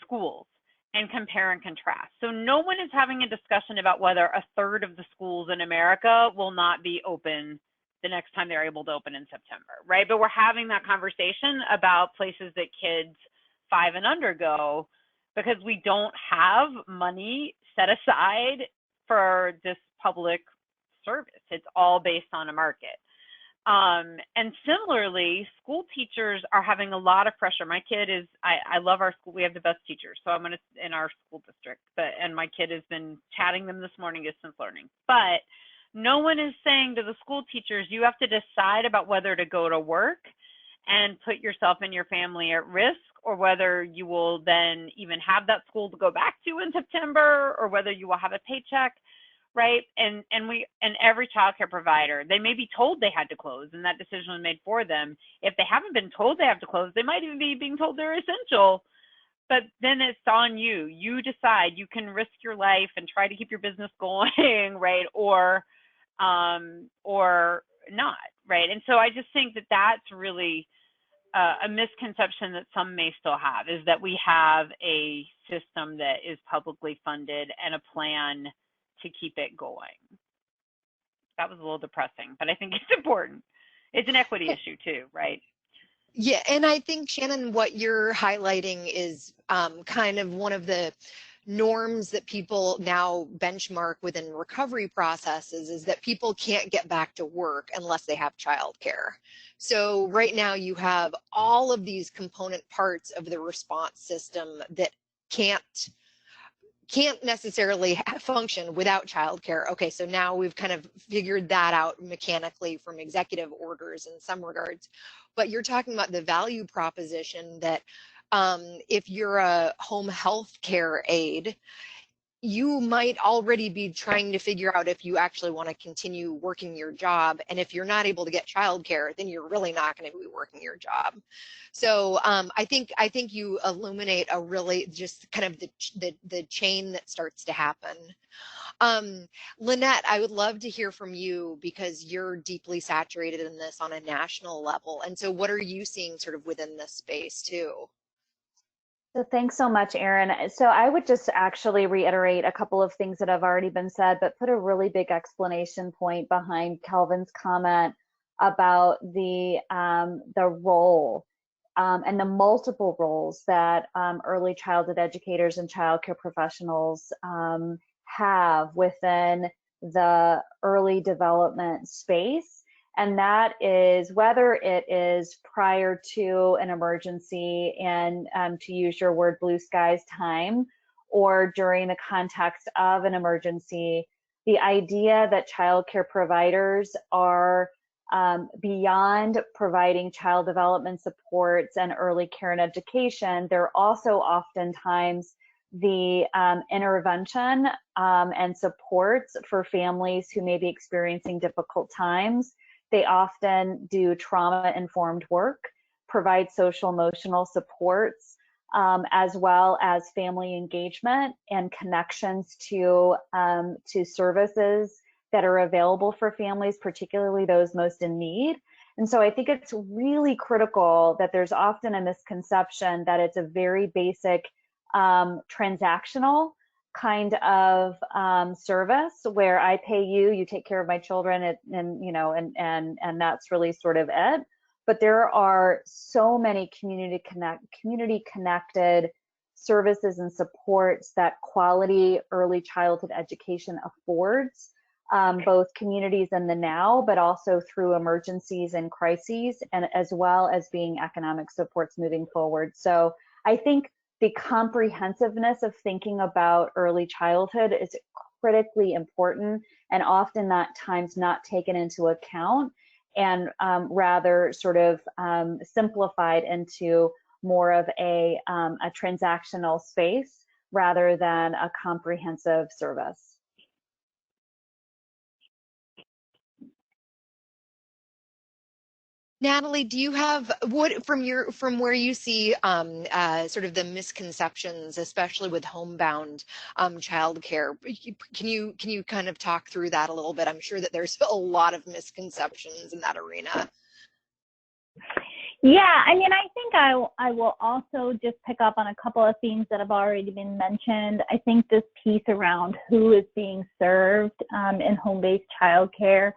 schools and compare and contrast. So no one is having a discussion about whether a third of the schools in America will not be open the next time they're able to open in September, right? But we're having that conversation about places that kids 5 and under go because we don't have money set aside for this public service. It's all based on a market. And similarly, school teachers are having a lot of pressure. My kid is, I love our school. We have the best teachers. So I'm going to, in our school district, and my kid has been chatting them this morning, distance learning. But no one is saying to the school teachers, you have to decide about whether to go to work and put yourself and your family at risk, or whether you will then even have that school to go back to in September, or whether you will have a paycheck. Right, and every childcare provider, they may be told they had to close, and that decision was made for them. If they haven't been told they have to close, they might even be being told they're essential. But then it's on you. You decide. You can risk your life and try to keep your business going, right, or not, right. And so I just think that that's really a misconception that some may still have, is that we have a system that is publicly funded and a plan to keep it going. That was a little depressing, but I think it's important. It's an equity issue too, right? Yeah, and I think, Shannon, what you're highlighting is kind of one of the norms that people now benchmark within recovery processes, is that people can't get back to work unless they have childcare. So right now you have all of these component parts of the response system that can't can't necessarily function without childcare. Okay, so now we've kind of figured that out mechanically from executive orders in some regards. But you're talking about the value proposition that if you're a home health care aide, you might already be trying to figure out if you actually want to continue working your job. And if you're not able to get childcare, then you're really not going to be working your job. So I think you illuminate a really just kind of the chain that starts to happen. Lynette, I would love to hear from you because you're deeply saturated in this on a national level. And so what are you seeing sort of within this space too? So thanks so much, Erin. So I would just actually reiterate a couple of things that have already been said, but put a really big explanation point behind Calvin's comment about the role and the multiple roles that early childhood educators and childcare professionals have within the early development space. And that is whether it is prior to an emergency and to use your word, blue skies time, or during the context of an emergency, the idea that child care providers are beyond providing child development supports and early care and education, they're also oftentimes the intervention and supports for families who may be experiencing difficult times. They often do trauma-informed work, provide social emotional supports, as well as family engagement and connections to services that are available for families, particularly those most in need. And so I think it's really critical that there's often a misconception that it's a very basic transactional kind of service where I pay you, you take care of my children, and that's really sort of it. But there are so many community connected services and supports that quality early childhood education affords both communities in the now, but also through emergencies and crises, and as well as being economic supports moving forward. So I think the comprehensiveness of thinking about early childhood is critically important and often at times not taken into account, and rather sort of simplified into more of a transactional space rather than a comprehensive service. Natalie, do you have what from where you see sort of the misconceptions, especially with homebound childcare? Can you kind of talk through that a little bit? I'm sure that there's a lot of misconceptions in that arena. Yeah, I mean, I think I will also just pick up on a couple of themes that have already been mentioned. I think this piece around who is being served in home-based childcare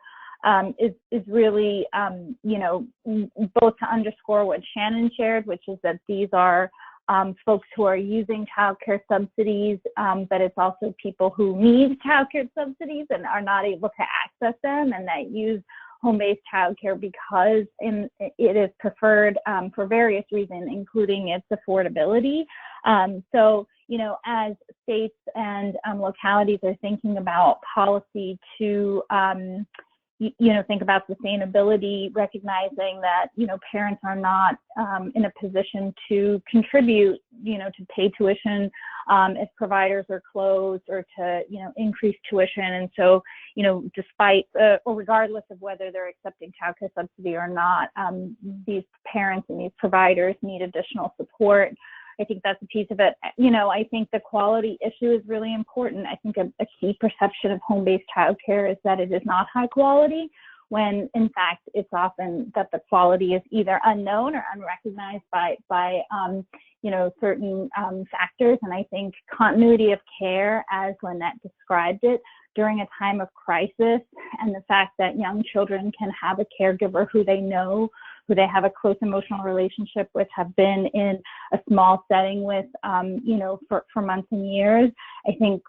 is really, both to underscore what Shannon shared, which is that these are folks who are using childcare subsidies, but it's also people who need childcare subsidies and are not able to access them, and that use home-based childcare because it is preferred for various reasons, including its affordability. So, as states and localities are thinking about policy to think about sustainability, recognizing that, parents are not in a position to contribute, to pay tuition if providers are closed, or to, increase tuition. And so, despite or regardless of whether they're accepting childcare subsidy or not, these parents and these providers need additional support. I think that's a piece of it. I think the quality issue is really important. I think a key perception of home-based childcare is that it is not high quality, when in fact it's often that the quality is either unknown or unrecognized by certain factors. And I think continuity of care, as Lynette described it, during a time of crisis, and the fact that young children can have a caregiver who they know, who they have a close emotional relationship with, have been in a small setting with, for months and years. I think,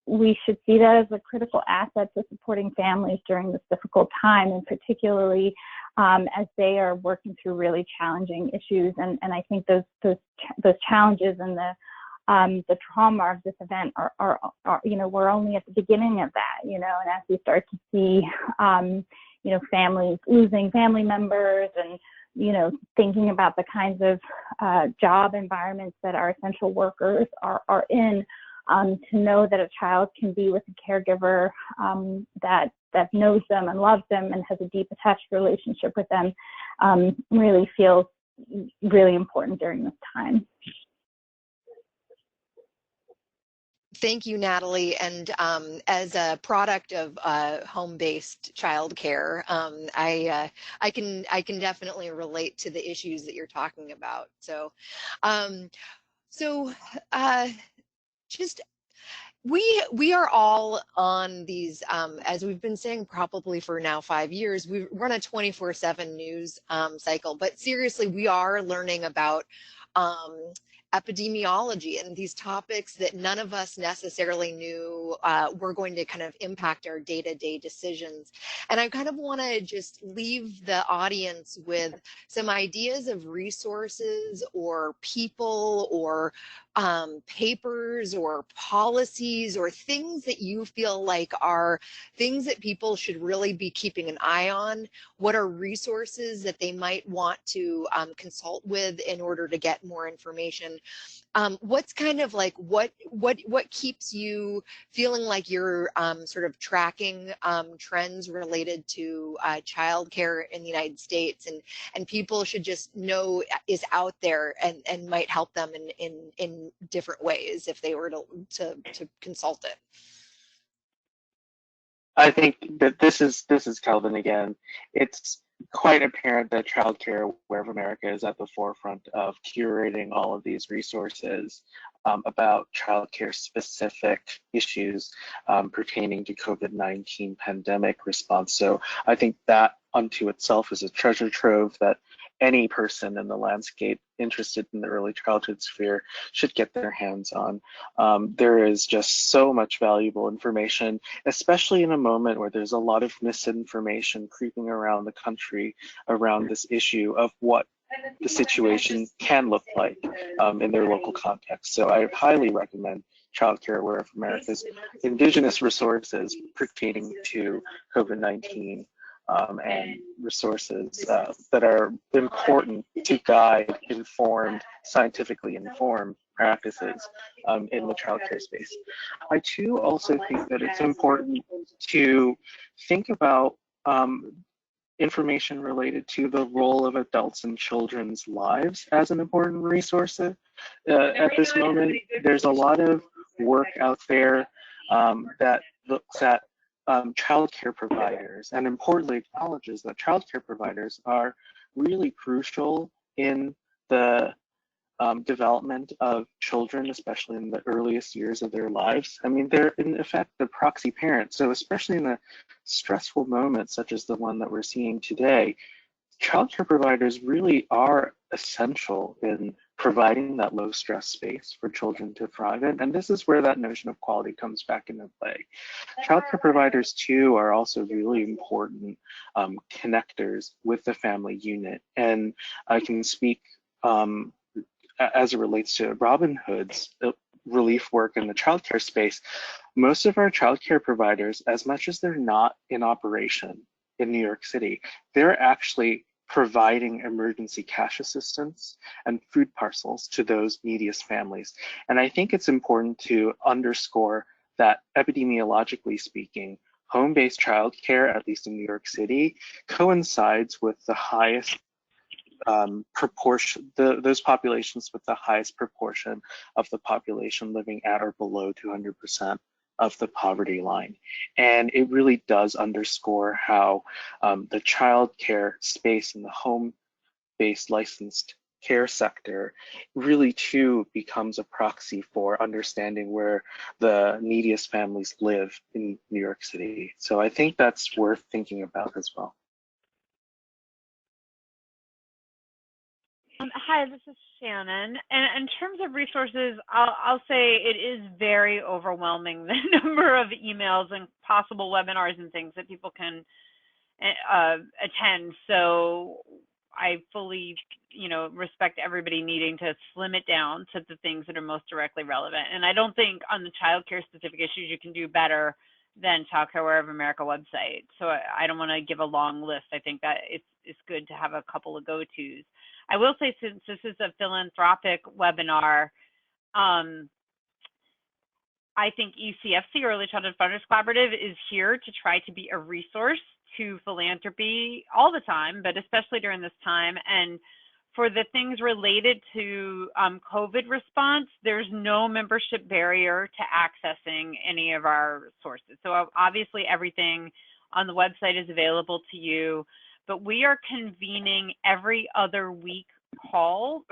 we should see that as a critical asset to supporting families during this difficult time, and particularly as they are working through really challenging issues. And I think those challenges and the the trauma of this event are we're only at the beginning of that, and as we start to see, families losing family members and, thinking about the kinds of job environments that our essential workers are in, to know that a child can be with a caregiver that knows them and loves them and has a deep attached relationship with them really feels really important during this time. Thank you, Natalie. And as a product of home-based childcare, I can definitely relate to the issues that you're talking about. So, just we are all on these, as we've been saying probably for now 5 years, we run a 24/7 news cycle, but seriously, we are learning about epidemiology and these topics that none of us necessarily knew were going to kind of impact our day-to-day decisions. And I kind of want to just leave the audience with some ideas of resources or people or papers or policies or things that you feel like are things that people should really be keeping an eye on. What are resources that they might want to consult with in order to get more information? What's kind of like what keeps you feeling like you're sort of tracking trends related to childcare in the United States, and people should just know is out there and might help them in different ways if they were to consult it? I think that this is Kelvin again. It's quite apparent that Childcare Wherever America is at the forefront of curating all of these resources about childcare specific issues pertaining to COVID-19 pandemic response. So I think that unto itself is a treasure trove that any person in the landscape interested in the early childhood sphere should get their hands on. There is just so much valuable information, especially in a moment where there's a lot of misinformation creeping around the country around this issue of what the situation can look like in their local context. So I highly recommend Childcare Wherever America's Indigenous resources pertaining to COVID-19 and resources that are important to guide informed, scientifically informed practices in the childcare space. I too also think that it's important to think about information related to the role of adults in children's lives as an important resource. At this moment, there's a lot of work out there that looks at childcare providers, and importantly acknowledges that childcare providers are really crucial in the development of children, especially in the earliest years of their lives. I mean, they're in effect the proxy parent. So especially in a stressful moment such as the one that we're seeing today, childcare providers really are essential in providing that low stress space for children to thrive in. And this is where that notion of quality comes back into play. Childcare providers too are also really important connectors with the family unit. And I can speak as it relates to Robin Hood's relief work in the childcare space. Most of our childcare providers, as much as they're not in operation in New York City, they're actually providing emergency cash assistance and food parcels to those neediest families. And I think it's important to underscore that epidemiologically speaking, home-based childcare, at least in New York City, coincides with the highest proportion, those populations with the highest proportion of the population living at or below 200% of the poverty line. And it really does underscore how the child care space in the home-based licensed care sector really too becomes a proxy for understanding where the neediest families live in New York City. So I think that's worth thinking about as well. Hi, this is Shannon. And in terms of resources, I'll say it is very overwhelming, the number of emails and possible webinars and things that people can attend. So I fully, respect everybody needing to slim it down to the things that are most directly relevant. And I don't think on the childcare specific issues you can do better than Child Care Aware of America website. So I don't want to give a long list. I think that it's good to have a couple of go-tos. I will say, since this is a philanthropic webinar, I think ECFC, Early Childhood Funders Collaborative, is here to try to be a resource to philanthropy all the time, but especially during this time. And for the things related to COVID response, there's no membership barrier to accessing any of our sources. So obviously everything on the website is available to you, but we are convening every week calls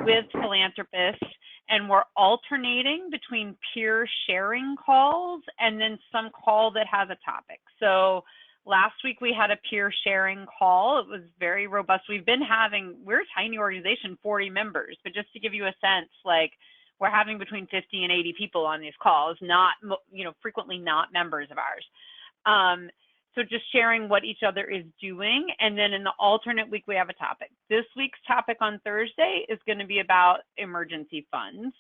with philanthropists, and we're alternating between peer sharing calls and then some call that has a topic. So last week we had a peer sharing call. It was very robust. We're a tiny organization, 40 members, but just to give you a sense, like, we're having between 50 and 80 people on these calls, not, frequently not members of ours. So just sharing what each other is doing. And then in the alternate week, we have a topic. This week's topic on Thursday is going to be about emergency funds.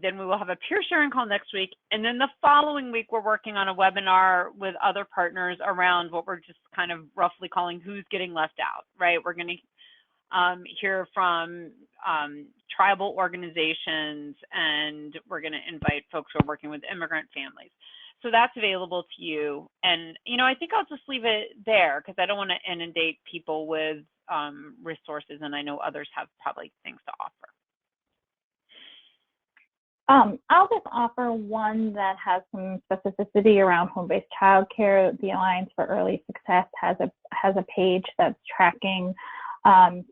Then we will have a peer sharing call next week. And then the following week, we're working on a webinar with other partners around what we're just kind of roughly calling who's getting left out, right? We're going to hear from tribal organizations, and we're going to invite folks who are working with immigrant families. So that's available to you. And, I think I'll just leave it there because I don't want to inundate people with resources, and I know others have probably things to offer. I'll just offer one that has some specificity around home-based childcare. The Alliance for Early Success has a page that's tracking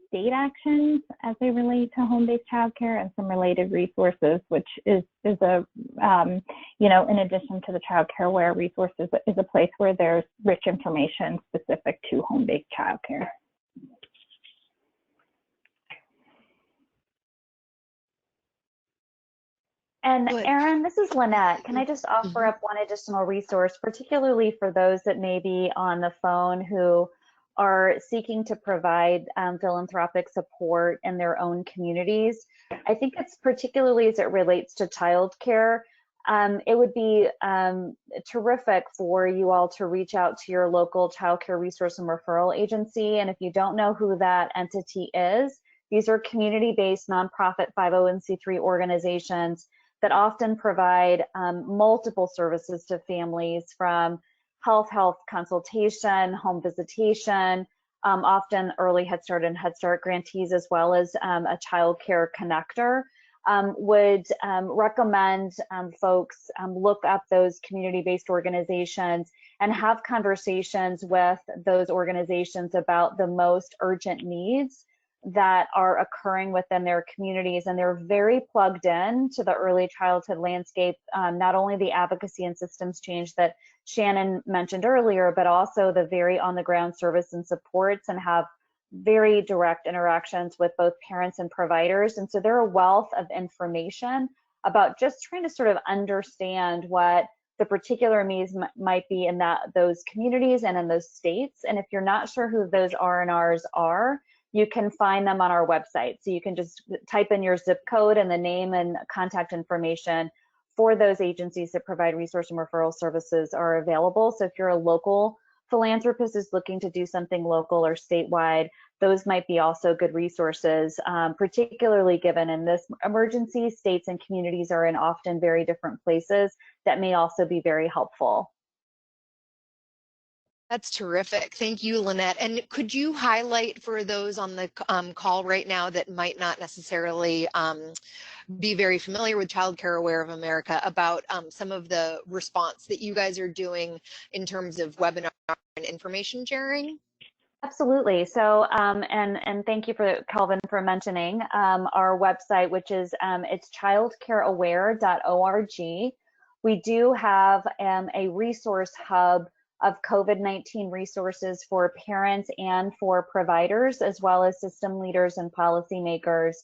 state actions as they relate to home-based childcare and some related resources, which is a in addition to the Childcare Aware resources, is a place where there's rich information specific to home-based childcare. And Good. Erin, this is Lynette. Can I just offer up one additional resource, particularly for those that may be on the phone who are seeking to provide philanthropic support in their own communities? I think it's particularly as it relates to childcare. It would be terrific for you all to reach out to your local childcare resource and referral agency. And if you don't know who that entity is, these are community-based nonprofit 501c3 organizations that often provide multiple services to families, from health consultation, home visitation, often early Head Start and Head Start grantees, as well as a child care connector. Would recommend folks look up those community-based organizations and have conversations with those organizations about the most urgent needs that are occurring within their communities. And they're very plugged in to the early childhood landscape, not only the advocacy and systems change that Shannon mentioned earlier, but also the very on-the-ground service and supports, and have very direct interactions with both parents and providers. And so they're a wealth of information about just trying to sort of understand what the particular needs might be in those communities and in those states. And if you're not sure who those R&Rs are, you can find them on our website. So you can just type in your zip code, and the name and contact information for those agencies that provide resource and referral services are available. So if you're a local philanthropist is looking to do something local or statewide, those might be also good resources, particularly given in this emergency, states and communities are in often very different places that may also be very helpful. That's terrific. Thank you, Lynette. And could you highlight for those on the call right now that might not necessarily be very familiar with Child Care Aware of America about some of the response that you guys are doing in terms of webinar and information sharing? Absolutely. So, and thank you for Calvin for mentioning our website, which is it's childcareaware.org. We do have a resource hub of COVID-19 resources for parents and for providers, as well as system leaders and policymakers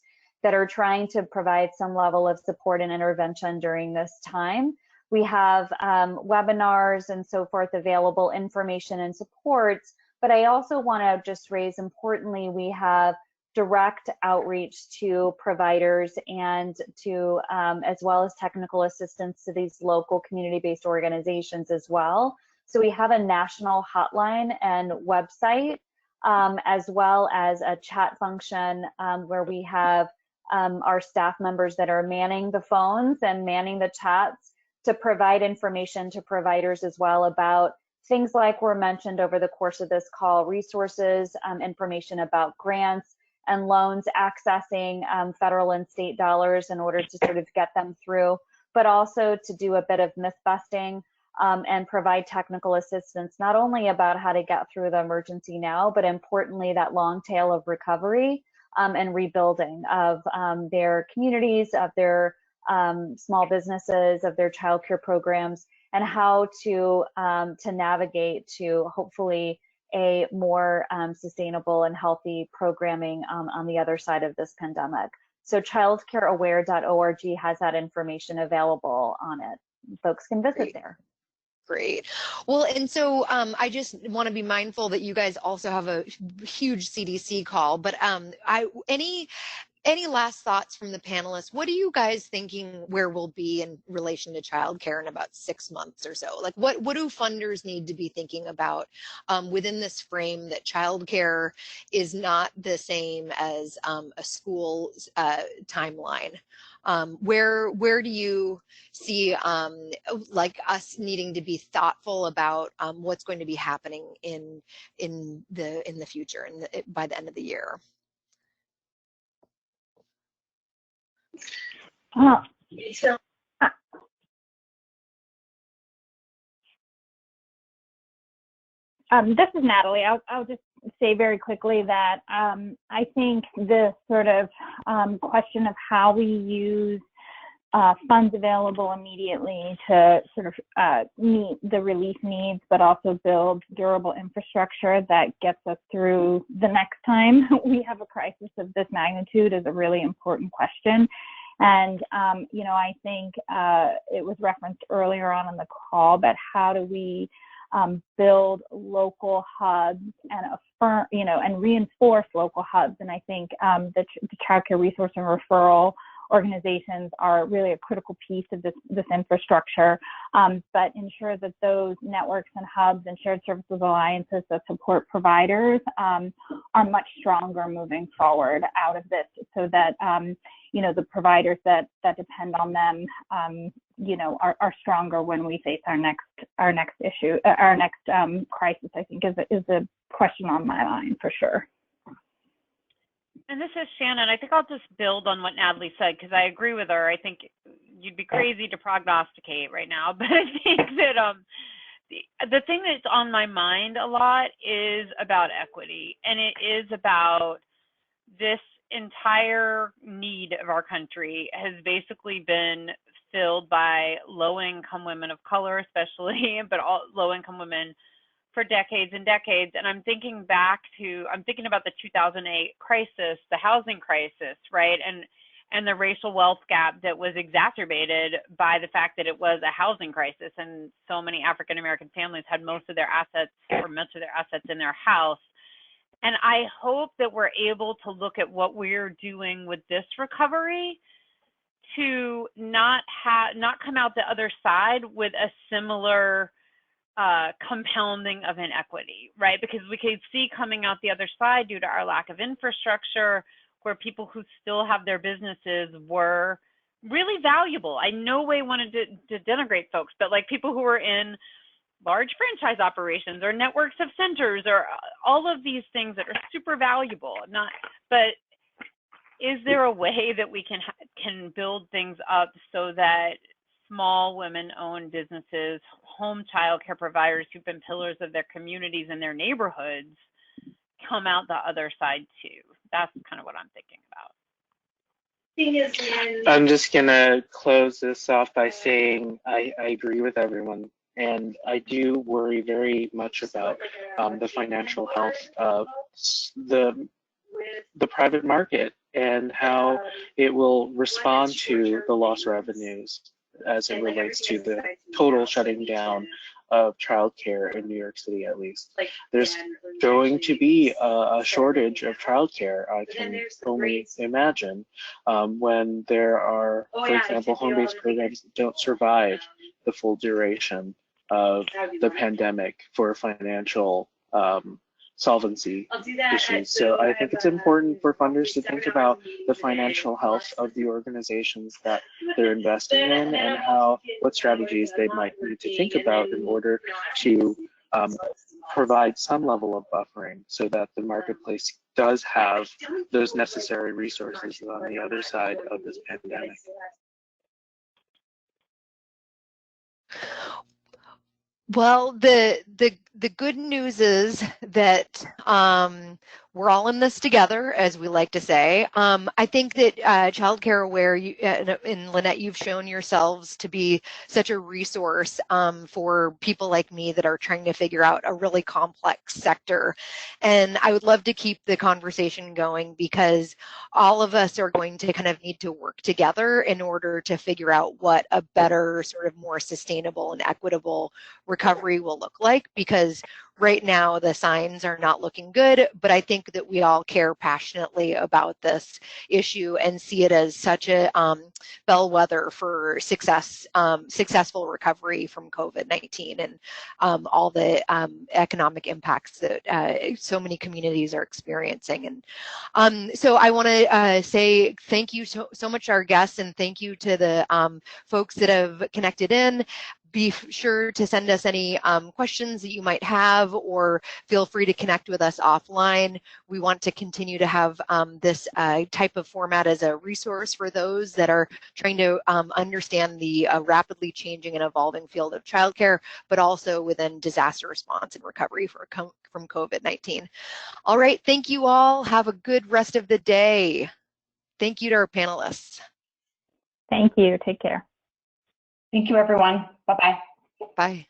that are trying to provide some level of support and intervention during this time. We have webinars and so forth available, information and supports But I also want to just raise, importantly, we have direct outreach to providers and to, as well as technical assistance to these local community-based organizations as well. So we have a national hotline and website, as well as a chat function where we have our staff members that are manning the phones and manning the chats to provide information to providers as well about things like were mentioned over the course of this call, resources, information about grants and loans, accessing federal and state dollars in order to sort of get them through, but also to do a bit of myth busting and provide technical assistance, not only about how to get through the emergency now, but importantly, that long tail of recovery and rebuilding of their communities, of their small businesses, of their childcare programs, and how to navigate to hopefully a more sustainable and healthy programming on the other side of this pandemic. So childcareaware.org has that information available on it. Folks can visit there. Great. Well, and so I just want to be mindful that you guys also have a huge CDC call, but any last thoughts from the panelists? What are you guys thinking where we'll be in relation to childcare in about 6 months or so? Like what do funders need to be thinking about within this frame that childcare is not the same as a school timeline? Where do you see like us needing to be thoughtful about what's going to be happening in the future and by the end of the year? This is Natalie. I'll just say very quickly that I think the sort of question of how we use funds available immediately to sort of meet the relief needs, but also build durable infrastructure that gets us through the next time we have a crisis of this magnitude is a really important question. And, you know, I think it was referenced earlier on in the call, but how do we build local hubs and affirm, you know, and reinforce local hubs? And I think the childcare resource and referral organizations are really a critical piece of this infrastructure, but ensure that those networks and hubs and shared services alliances that support providers are much stronger moving forward out of this, so that you know, the providers that depend on them, you know, are stronger when we face our next issue, our next crisis. I think is a question on my mind for sure. And this is Shannon. I think I'll just build on what Natalie said, because I agree with her. I think you'd be crazy to prognosticate right now, but I think that the thing that's on my mind a lot is about equity, and it is about this entire need of our country has basically been filled by low-income women of color, especially, but all low-income women for decades and decades. And I'm thinking about the 2008 crisis, the housing crisis, right? And the racial wealth gap that was exacerbated by the fact that it was a housing crisis, and so many African-American families had most of their assets in their house. And I hope that we're able to look at what we're doing with this recovery to not come out the other side with a similar compounding of inequity, right? Because we could see coming out the other side due to our lack of infrastructure, where people who still have their businesses were really valuable. I no way wanted to denigrate folks, but like people who were in large franchise operations or networks of centers or all of these things that are super valuable. But is there a way that we can build things up so that small women-owned businesses, home child care providers who've been pillars of their communities and their neighborhoods come out the other side too? That's kind of what I'm thinking about. I'm just gonna close this off by saying I agree with everyone, and I do worry very much about the financial health of the private market and how it will respond to the lost revenues as it relates to the total shutting down of childcare in New York City, at least. There's going to be a shortage of childcare, I can only imagine, when there are, for example, home-based programs that don't survive the full duration of the pandemic for financial solvency issues. So I think it's important for funders to think about the financial health of the organizations that they're investing in and what strategies they might need to think about in order to provide some level of buffering so that the marketplace does have those necessary resources on the other side of this pandemic. Well, the good news is that we're all in this together, as we like to say. I think that Childcare Aware, and Lynette, you've shown yourselves to be such a resource for people like me that are trying to figure out a really complex sector. And I would love to keep the conversation going because all of us are going to kind of need to work together in order to figure out what a better, sort of more sustainable and equitable recovery will look like, because right now the signs are not looking good, but I think that we all care passionately about this issue and see it as such a bellwether for successful recovery from COVID-19 and all the economic impacts that so many communities are experiencing. And so I want to say thank you so much to our guests, and thank you to the folks that have connected in. Be sure to send us any questions that you might have, or feel free to connect with us offline. We want to continue to have this type of format as a resource for those that are trying to understand the rapidly changing and evolving field of childcare, but also within disaster response and recovery from COVID-19. All right, thank you all. Have a good rest of the day. Thank you to our panelists. Thank you. Take care. Thank you, everyone. Bye-bye. Bye.